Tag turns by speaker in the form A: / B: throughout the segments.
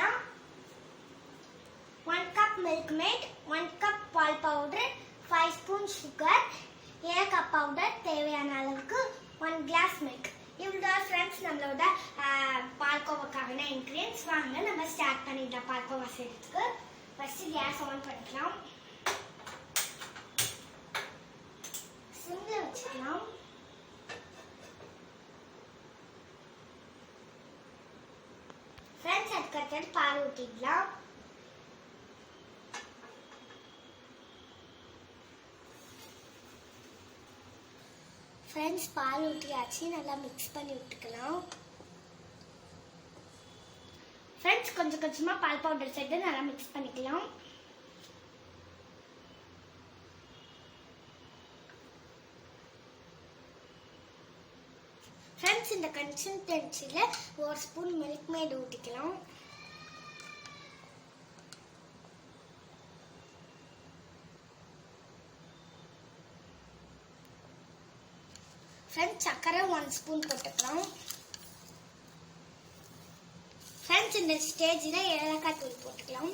A: பண்ணிக்கலாம். 1 cup milk maid, 1 cup பால் powder, 5 spoon sugar, ஏலக்காய் powder தேவையான அளவுக்கு, 1 glass milk. இவ்வளோதான் ஃப்ரெண்ட்ஸ் நம்மளோட பால்கோவாக்கான இன்க்ரீடியன்ஸ். வாங்க நம்ம ஸ்டார்ட் பண்ணிடலாம் பால்கோவா செய்யறதுக்கு. ஃபர்ஸ்ட் கேஸ் ஆன் பண்ணிக்கலாம். சிம்ல வச்சுக்கலாம். ஃப்ரெண்ட்ஸ் அதுக்கடுத்து பால் ஊற்றிடலாம். ஃப்ரெண்ட்ஸ் பால் ஊற்றியாச்சு, நல்லா மிக்ஸ் பண்ணி விட்டுக்கலாம். ஃப்ரெண்ட்ஸ் கொஞ்சம் கொஞ்சமாக பால் பவுடர் சேர்த்து நல்லா மிக்ஸ் பண்ணிக்கலாம். ஃப்ரெண்ட்ஸ் இந்த கன்சிஸ்டன்சியில் 1 ஸ்பூன் மில்க் மேட் ஊற்றிக்கலாம். ஃப்ரெண்ட்ஸ் சக்கரை 1 ஸ்பூன் போட்டுக்கலாம். ஃப்ரெண்ட்ஸ் இந்த ஸ்டேஜில் ஏலக்காய் தூள் போட்டுக்கலாம்.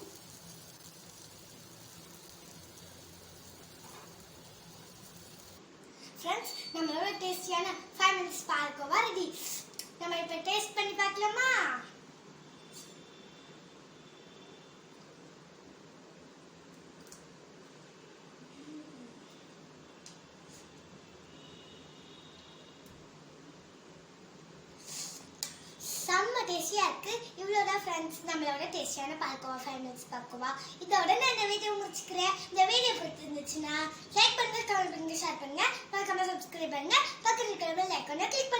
A: ஃப்ரெண்ட்ஸ் நம்மளோட டேஸ்டியான 5 minutes பால்கோவா ரெடி. நம்ம இப்போ டேஸ்ட் பண்ணி பார்க்கலாமா? செம்ம டேஸ்டியாக இருக்குது. இவ்வளோதான் ஃப்ரெண்ட்ஸ் நம்மளோட டேஸ்டியான பால்கோவா 5 minutes பால்கோவா. இதோட நான் இந்த வீடியோ முடிச்சுக்கிறேன். இந்த வீடியோ பிடிச்சிருந்துச்சுன்னா லைக் பண்ணுங்க, கமெண்ட் பண்ணுங்க, ஷேர் பண்ணுங்க, மறக்காம சப்ஸ்கிரைப் பண்ணுங்க, பக்கத்துல இருக்கிற பெல் ஐகானை கிளிக்